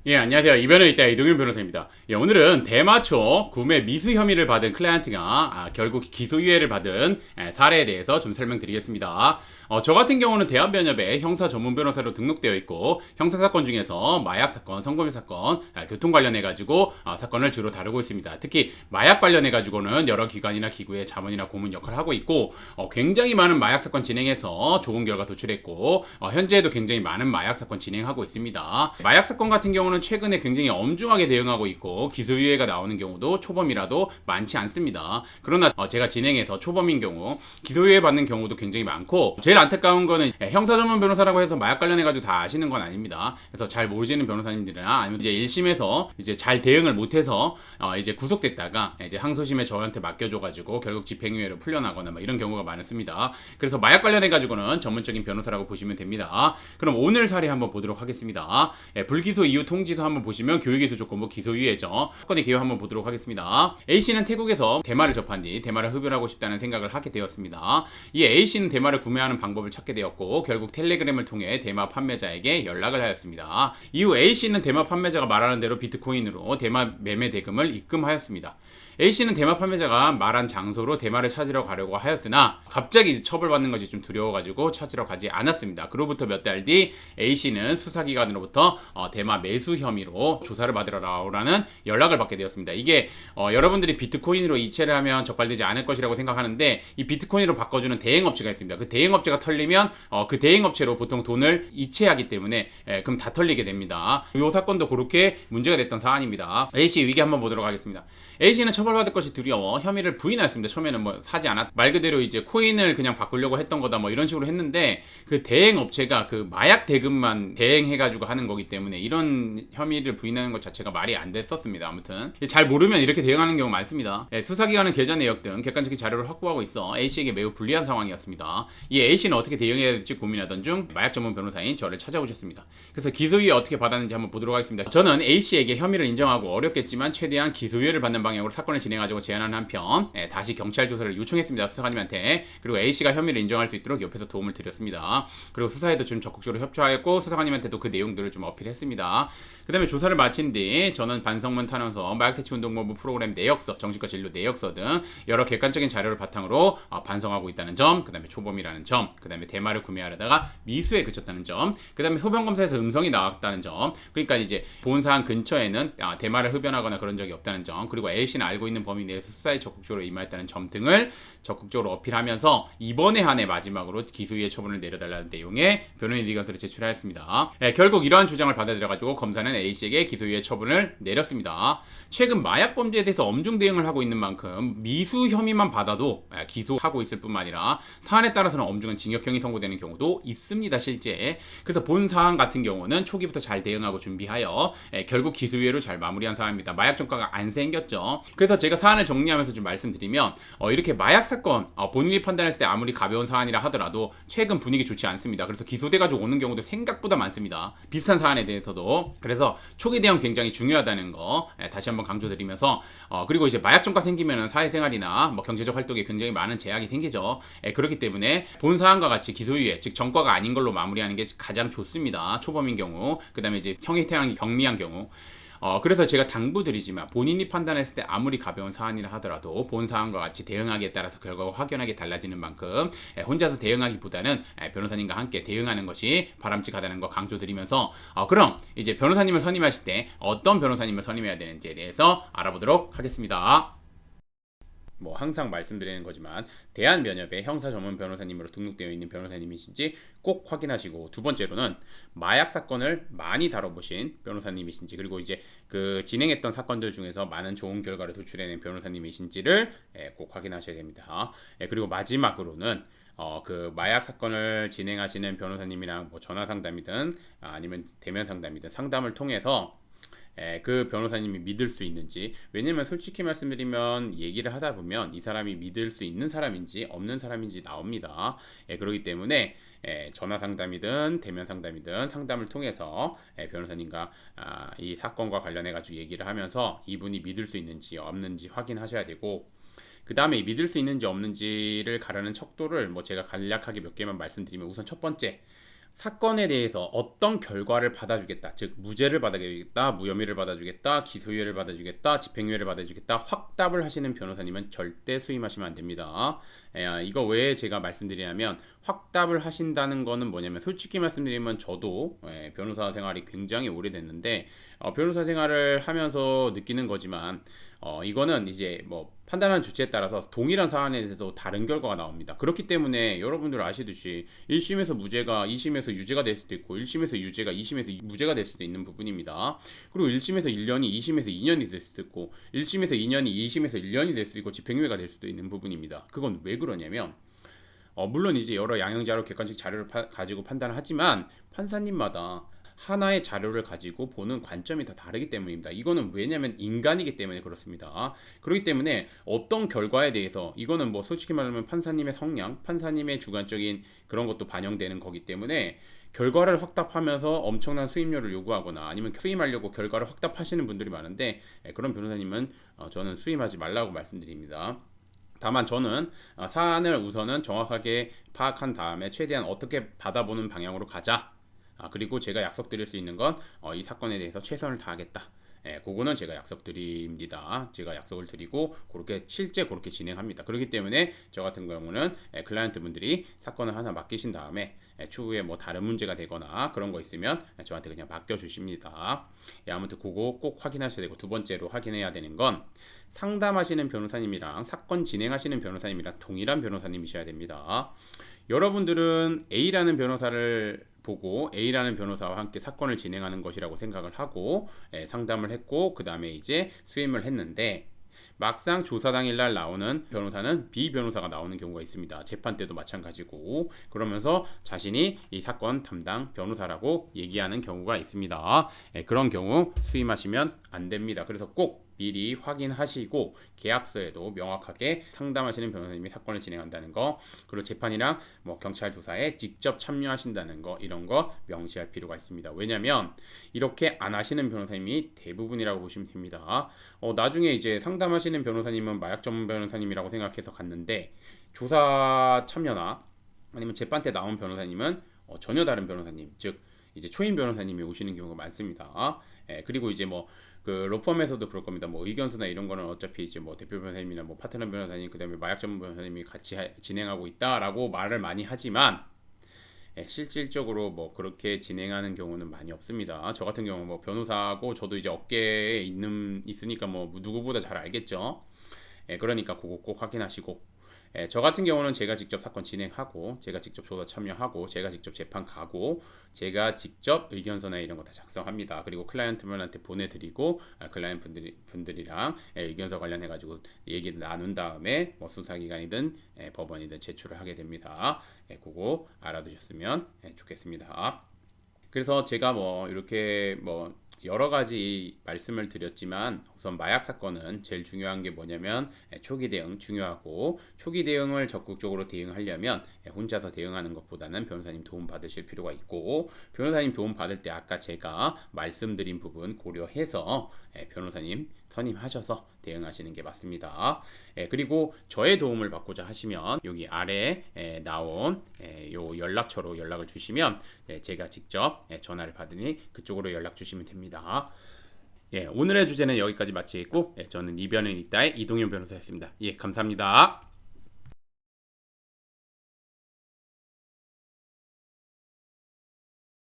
예, 안녕하세요. 이변호에 있다 이동현 변호사입니다. 예, 오늘은 대마초 구매 미수 혐의를 받은 클라이언트가 결국 기소유예를 받은 사례에 대해서 좀 설명드리겠습니다. 저 같은 경우는 대한변협에 형사 전문 변호사로 등록되어 있고 형사사건 중에서 마약사건, 성범죄사건, 교통 관련해가지고 사건을 주로 다루고 있습니다. 특히 마약 관련해가지고는 여러 기관이나 기구의 자문이나 고문 역할을 하고 있고 굉장히 많은 마약사건 진행해서 좋은 결과 도출했고 현재에도 굉장히 많은 마약사건 진행하고 있습니다. 마약사건 같은 경우는 최근에 굉장히 엄중하게 대응하고 있고 기소유예가 나오는 경우도 초범이라도 많지 않습니다. 그러나 제가 진행해서 초범인 경우 기소유예 받는 경우도 굉장히 많고 제일 안타까운 거는 형사 전문 변호사라고 해서 마약 관련해가지고 다 아시는 건 아닙니다. 그래서 잘 모르시는 변호사님들이나 아니면 이제 1심에서 이제 잘 대응을 못해서 이제 구속됐다가 이제 항소심에 저한테 맡겨줘가지고 결국 집행유예로 풀려나거나 뭐 이런 경우가 많습니다. 그래서 마약 관련해가지고는 전문적인 변호사라고 보시면 됩니다. 그럼 오늘 사례 한번 보도록 하겠습니다. 불기소 이후 통지서 한번 보시면 교육이수 조건부 기소유예죠. 사건의 개요 한번 보도록 하겠습니다. A씨는 태국에서 대마를 접한 뒤 대마를 흡연하고 싶다는 생각을 하게 되었습니다. 이 A씨는 대마를 구매하는 방법을 찾게 되었고 결국 텔레그램을 통해 대마 판매자에게 연락을 하였습니다. 이후 A씨는 대마 판매자가 말하는 대로 비트코인으로 대마 매매 대금을 입금하였습니다. A씨는 대마 판매자가 말한 장소로 대마를 찾으러 가려고 하였으나 갑자기 처벌받는 것이 좀 두려워가지고 찾으러 가지 않았습니다. 그로부터 몇 달 뒤 A씨는 수사기관으로부터 대마 매수 혐의로 조사를 받으러 나오라는 연락을 받게 되었습니다. 이게 여러분들이 비트코인으로 이체를 하면 적발되지 않을 것이라고 생각하는데 이 비트코인으로 바꿔주는 대행업체가 있습니다. 그 대행업체가 털리면 그 대행업체로 보통 돈을 이체하기 때문에 그럼 다 털리게 됩니다. 이 사건도 그렇게 문제가 됐던 사안입니다. A씨 위기 한번 보도록 하겠습니다. A씨는 처벌받을 것이 두려워 혐의를 부인하였습니다. 처음에는 뭐 사지 않았 말 그대로 이제 코인을 그냥 바꾸려고 했던 거다 뭐 이런 식으로 했는데 그 대행 업체가 그 마약 대금만 대행해가지고 하는 거기 때문에 이런 혐의를 부인하는 것 자체가 말이 안 됐었습니다. 아무튼 잘 모르면 이렇게 대응하는 경우 많습니다. 수사기관은 계좌 내역 등 객관적인 자료를 확보하고 있어 A씨에게 매우 불리한 상황이었습니다. 이 A씨는 어떻게 대응해야 될지 고민하던 중 마약 전문 변호사인 저를 찾아오셨습니다. 그래서 기소유예 어떻게 받았는지 한번 보도록 하겠습니다. 저는 A씨에게 혐의를 인정하고 어렵겠지만 최대한 기소유예를 받는 방향으로 사건을 진행하자고 제안하는 한편 다시 경찰 조사를 요청했습니다. 수사관님한테. 그리고 A씨가 혐의를 인정할 수 있도록 옆에서 도움을 드렸습니다. 그리고 수사에도 좀 적극적으로 협조하였고 수사관님한테도 그 내용들을 좀 어필했습니다. 그 다음에 조사를 마친 뒤 저는 반성문 탄원서, 마약퇴치운동본부 프로그램 내역서, 정신과 진료 내역서 등 여러 객관적인 자료를 바탕으로 반성하고 있다는 점, 그 다음에 초범이라는 점, 그 다음에 대마를 구매하려다가 미수에 그쳤다는 점, 그 다음에 소변검사에서 음성이 나왔다는 점, 그러니까 이제 본사안 근처에는 대마를 흡연하거나 그런 적이 없다는 점, 그리고 A씨는 알고 있는 범위 내에서 수사에 적극적으로 임하였다는 점 등을 적극적으로 어필하면서 이번에 한해 마지막으로 기소유예 처분을 내려달라는 내용의 변호인 의견서를 제출하였습니다. 결국 이러한 주장을 받아들여가지고 검사는 A씨에게 기소유예 처분을 내렸습니다. 최근 마약 범죄에 대해서 엄중 대응을 하고 있는 만큼 미수 혐의만 받아도 기소하고 있을 뿐만 아니라 사안에 따라서는 엄중한 징역형이 선고되는 경우도 있습니다. 실제. 그래서 본 사안 같은 경우는 초기부터 잘 대응하고 준비하여 결국 기소유예로 잘 마무리한 사안입니다. 마약 전과가 안 생겼죠. 그래서 제가 사안을 정리하면서 좀 말씀드리면 이렇게 마약 사건 본인이 판단했을 때 아무리 가벼운 사안이라 하더라도 최근 분위기 좋지 않습니다. 그래서 기소돼가지고 오는 경우도 생각보다 많습니다. 비슷한 사안에 대해서도. 그래서 초기 대응 굉장히 중요하다는 거 다시 한번 강조드리면서 그리고 이제 마약 전과 생기면 사회생활이나 뭐 경제적 활동에 굉장히 많은 제약이 생기죠. 그렇기 때문에 본 사안과 같이 기소유예 즉 전과가 아닌 걸로 마무리하는 게 가장 좋습니다. 초범인 경우, 그 다음에 이제 형이 태양이 경미한 경우. 그래서 제가 당부드리지만 본인이 판단했을 때 아무리 가벼운 사안이라 하더라도 본 사안과 같이 대응하기에 따라서 결과가 확연하게 달라지는 만큼 혼자서 대응하기보다는 변호사님과 함께 대응하는 것이 바람직하다는 거 강조드리면서 그럼 이제 변호사님을 선임하실 때 어떤 변호사님을 선임해야 되는지에 대해서 알아보도록 하겠습니다. 뭐 항상 말씀드리는 거지만 대한변협의 형사 전문 변호사님으로 등록되어 있는 변호사님이신지 꼭 확인하시고, 두 번째로는 마약 사건을 많이 다뤄보신 변호사님이신지, 그리고 이제 그 진행했던 사건들 중에서 많은 좋은 결과를 도출해낸 변호사님이신지를 꼭 확인하셔야 됩니다. 그리고 마지막으로는 그 마약 사건을 진행하시는 변호사님이랑 뭐 전화 상담이든 아니면 대면 상담이든 상담을 통해서 그 변호사님이 믿을 수 있는지, 왜냐면 솔직히 말씀드리면 얘기를 하다 보면 이 사람이 믿을 수 있는 사람인지 없는 사람인지 나옵니다. 그렇기 때문에 전화 상담이든 대면 상담이든 상담을 통해서 변호사님과 이 사건과 관련해 가지고 얘기를 하면서 이분이 믿을 수 있는지 없는지 확인하셔야 되고, 그 다음에 믿을 수 있는지 없는지를 가르는 척도를 뭐 제가 간략하게 몇 개만 말씀드리면, 우선 첫 번째, 사건에 대해서 어떤 결과를 받아주겠다, 즉 무죄를 받아주겠다, 무혐의를 받아주겠다, 기소유예를 받아주겠다, 집행유예를 받아주겠다, 확답을 하시는 변호사님은 절대 수임하시면 안 됩니다. 이거 왜 제가 말씀드리냐면, 확답을 하신다는 거는 뭐냐면, 솔직히 말씀드리면 저도 변호사 생활이 굉장히 오래됐는데 변호사 생활을 하면서 느끼는 거지만, 이거는 이제 뭐 판단하는 주체에 따라서 동일한 사안에 대해서 다른 결과가 나옵니다. 그렇기 때문에 여러분들 아시듯이 1심에서 무죄가 2심에서 유죄가 될 수도 있고, 1심에서 유죄가 2심에서 무죄가 될 수도 있는 부분입니다. 그리고 1심에서 1년이 2심에서 2년이 될 수도 있고, 1심에서 2년이 2심에서 1년이 될 수도 있고, 집행유예가 될 수도 있는 부분입니다. 그건 왜 그러냐면, 물론 이제 여러 양형자료, 객관식 자료를 가지고 판단을 하지만 판사님마다 하나의 자료를 가지고 보는 관점이 다 다르기 때문입니다. 이거는 왜냐면 인간이기 때문에 그렇습니다. 그렇기 때문에 어떤 결과에 대해서, 이거는 뭐 솔직히 말하면 판사님의 성향, 판사님의 주관적인 그런 것도 반영되는 거기 때문에, 결과를 확답하면서 엄청난 수임료를 요구하거나 아니면 수임하려고 결과를 확답하시는 분들이 많은데, 그런 변호사님은 저는 수임하지 말라고 말씀드립니다. 다만 저는 사안을 우선은 정확하게 파악한 다음에 최대한 어떻게 받아보는 방향으로 가자. 그리고 제가 약속드릴 수 있는 건 이 사건에 대해서 최선을 다하겠다. 그거는 제가 약속드립니다. 제가 약속을 드리고 실제 그렇게 진행합니다. 그렇기 때문에 저 같은 경우는 클라이언트 분들이 사건을 하나 맡기신 다음에 추후에 뭐 다른 문제가 되거나 그런 거 있으면 저한테 그냥 맡겨주십니다. 아무튼 그거 꼭 확인하셔야 되고, 두 번째로 확인해야 되는 건, 상담하시는 변호사님이랑 사건 진행하시는 변호사님이랑 동일한 변호사님이셔야 됩니다. 여러분들은 A라는 변호사를 보고 A라는 변호사와 함께 사건을 진행하는 것이라고 생각을 하고 상담을 했고, 그 다음에 이제 수임을 했는데, 막상 조사 당일날 나오는 변호사는 B 변호사가 나오는 경우가 있습니다. 재판 때도 마찬가지고, 그러면서 자신이 이 사건 담당 변호사라고 얘기하는 경우가 있습니다. 그런 경우 수임하시면 안 됩니다. 그래서 꼭 미리 확인하시고, 계약서에도 명확하게 상담하시는 변호사님이 사건을 진행한다는 거, 그리고 재판이랑 뭐 경찰 조사에 직접 참여하신다는 거, 이런 거 명시할 필요가 있습니다. 왜냐면 이렇게 안 하시는 변호사님이 대부분이라고 보시면 됩니다. 나중에 이제 상담하시는 변호사님은 마약 전문 변호사님이라고 생각해서 갔는데, 조사 참여나 아니면 재판 때 나온 변호사님은 전혀 다른 변호사님, 즉 이제 초임 변호사님이 오시는 경우가 많습니다. 그리고 이제 뭐 그 로펌에서도 그럴 겁니다. 뭐 의견서나 이런 거는 어차피 이제 뭐 대표 변호사님이나 뭐 파트너 변호사님, 그다음에 마약 전문 변호사님이 같이 진행하고 있다라고 말을 많이 하지만, 실질적으로 뭐 그렇게 진행하는 경우는 많이 없습니다. 저 같은 경우 뭐 변호사고 저도 이제 업계에 있으니까 뭐 누구보다 잘 알겠죠. 그러니까 그거 꼭 확인하시고, 저 같은 경우는 제가 직접 사건 진행하고, 제가 직접 조사 참여하고, 제가 직접 재판 가고, 제가 직접 의견서나 이런 거 다 작성합니다. 그리고 클라이언트분한테 보내드리고, 클라이언트 분들이랑 의견서 관련해가지고 얘기를 나눈 다음에 뭐 수사기관이든 법원이든 제출을 하게 됩니다. 그거 알아두셨으면 좋겠습니다. 그래서 제가 뭐 이렇게 뭐 여러 가지 말씀을 드렸지만, 우선 마약 사건은 제일 중요한 게 뭐냐면 초기 대응 중요하고, 초기 대응을 적극적으로 대응하려면 혼자서 대응하는 것보다는 변호사님 도움 받으실 필요가 있고, 변호사님 도움 받을 때 아까 제가 말씀드린 부분 고려해서 변호사님 선임하셔서 대응하시는 게 맞습니다. 그리고 저의 도움을 받고자 하시면 여기 아래에 나온 요 연락처로 연락을 주시면 제가 직접 전화를 받으니 그쪽으로 연락 주시면 됩니다. 오늘의 주제는 여기까지 마치겠고, 저는 이변은 있다의 이동현 변호사였습니다. 감사합니다.